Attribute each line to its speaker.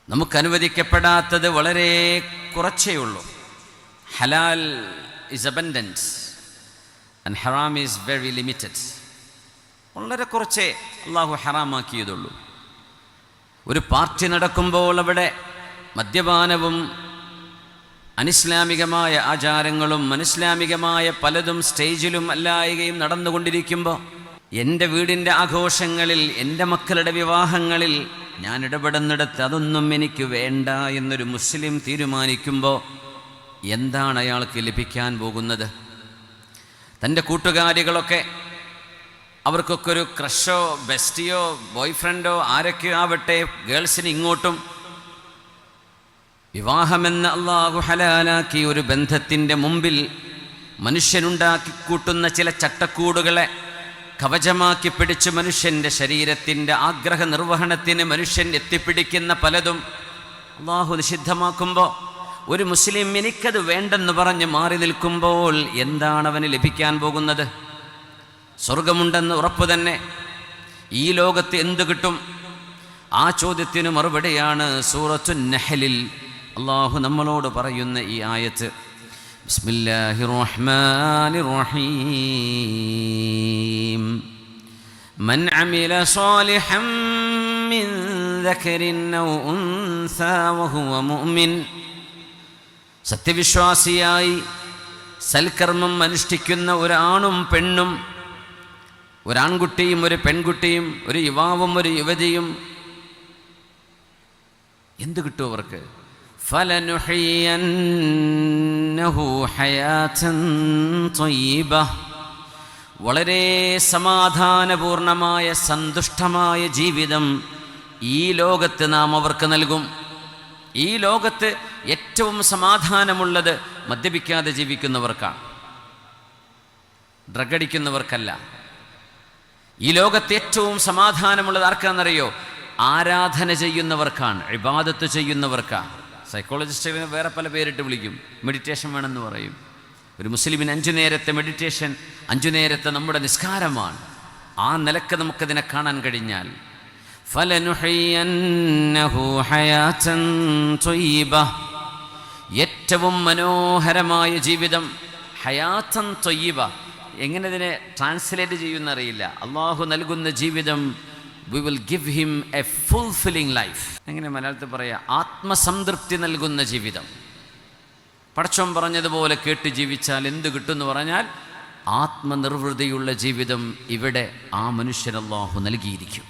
Speaker 1: നമുക്ക് അനുവദിക്കപ്പെടാത്തത് വളരെ കുറച്ചേ ഉള്ളൂ. ഹലാൽ is abundance and Haram is very limited. വളരെ കുറച്ചേ അള്ളാഹു ഹറാമാക്കിയതുള്ളൂ. ഒരു പാർട്ടി നടക്കുമ്പോൾ അവിടെ മദ്യപാനവും അനിസ്ലാമികമായ ആചാരങ്ങളും അനിസ്ലാമികമായ പലതും സ്റ്റേജിലും അല്ലായകയും നടന്നുകൊണ്ടിരിക്കുമ്പോൾ എൻ്റെ വീടിൻ്റെ ആഘോഷങ്ങളിൽ, എൻ്റെ മക്കളുടെ വിവാഹങ്ങളിൽ ഞാൻ ഇടപെടുന്നിടത്ത് അതൊന്നും എനിക്ക് വേണ്ട എന്നൊരു മുസ്ലിം തീരുമാനിക്കുമ്പോൾ എന്താണ് അയാൾക്ക് ലഭിക്കാൻ പോകുന്നത്? തൻ്റെ കൂട്ടുകാരികളൊക്കെ, അവർക്കൊക്കെ ഒരു ക്രഷോ ബെസ്റ്റിയോ ബോയ് ഫ്രണ്ടോ ആരൊക്കെ ആവട്ടെ, ഗേൾസിന് ഇങ്ങോട്ടും വിവാഹമെന്ന അള്ളാഹു ഹലാലാക്കി ഒരു ബന്ധത്തിൻ്റെ മുമ്പിൽ മനുഷ്യനുണ്ടാക്കി കൂട്ടുന്ന ചില ചട്ടക്കൂടുകളെ കവചമാക്കി പിടിച്ച് മനുഷ്യൻ്റെ ശരീരത്തിൻ്റെ ആഗ്രഹ നിർവഹണത്തിന് മനുഷ്യൻ എത്തിപ്പിടിക്കുന്ന പലതും അള്ളാഹു നിഷിദ്ധമാക്കുമ്പോൾ ഒരു മുസ്ലിം എനിക്കത് വേണ്ടെന്ന് പറഞ്ഞ് മാറി നിൽക്കുമ്പോൾ എന്താണ് അവന് ലഭിക്കാൻ പോകുന്നത്? സ്വർഗമുണ്ടെന്ന് ഉറപ്പ് തന്നെ. ഈ ലോകത്ത് എന്തു കിട്ടും? ആ ചോദ്യത്തിന് മറുപടിയാണ് സൂറത്തുൻ നഹ്ലിൽ അള്ളാഹു നമ്മളോട് പറയുന്ന ഈ ആയത്ത്. ബിസ്മില്ലാഹിർ റഹ്മാനിർ റഹീം. മൻ അമില സാലിഹൻ മിൻ ദക്കരിൻ ഔ ഉൻസാ വഹുവ മുഅ്മിൻ. സത്യവിശ്വാസിയായി സൽക്കർമ്മം അനുഷ്ഠിക്കുന്ന ഒരാണും പെണ്ണും, ഒരാൺകുട്ടിയും ഒരു പെൺകുട്ടിയും, ഒരു യുവാവും ഒരു യുവതിയും, എന്ത് കിട്ടും അവർക്ക്? ഫലനുഹയ്യന്നഹു ഹയാതൻ ത്വയ്യിബ. വളരെ സമാധാനപൂർണമായ സന്തുഷ്ടമായ ജീവിതം ഈ ലോകത്ത് നാം അവർക്ക് നൽകും. ഈ ലോകത്ത് ഏറ്റവും സമാധാനമുള്ളത് മദ്യപിക്കാതെ ജീവിക്കുന്നവർക്കാണ്, ഡ്രഗ് അടിക്കുന്നവർക്കല്ല. ഈ ലോകത്ത് ഏറ്റവും സമാധാനമുള്ളത് ആർക്കാണെന്നറിയോ? ആരാധന ചെയ്യുന്നവർക്കാണ്, ഇബാദത്ത് ചെയ്യുന്നവർക്കാണ്. സൈക്കോളജിസ്റ്റുകൾ വേറെ പല പേരിട്ട് വിളിക്കും, മെഡിറ്റേഷൻ വേണമെന്ന് പറയും. ഒരു മുസ്ലിമിന് 5 നേരത്തെ മെഡിറ്റേഷൻ, 5 നേരത്തെ നമ്മുടെ നിസ്കാരമാണ്. ആ നിലക്ക് നമുക്കതിനെ കാണാൻ കഴിഞ്ഞാൽ ഫലനുഹയ്യന്നഹു ഹയാതൻ ത്വയ്യിബ, ഏറ്റവും മനോഹരമായ ജീവിതം. ഹയാതൻ ത്വയ്യിബ എങ്ങനെ ഇതിനെ ട്രാൻസ്ലേറ്റ് ചെയ്യുമെന്നറിയില്ല. അള്ളാഹു നൽകുന്ന ജീവിതം, we will give him a fulfilling life. എങ്ങനെ മലയാളത്തിൽ പറയാം? ആത്മസംതൃപ്തി നൽകുന്ന ജീവിതം. പടച്ചോൻ പറഞ്ഞതുപോലെ കേട്ട് ജീവിച്ചാൽ എന്ത് കിട്ടുമെന്ന് പറഞ്ഞാൽ ആത്മനിർവൃതിയുള്ള ജീവിതം ഇവിടെ ആ മനുഷ്യന് അള്ളാഹു നൽകിയിരിക്കും.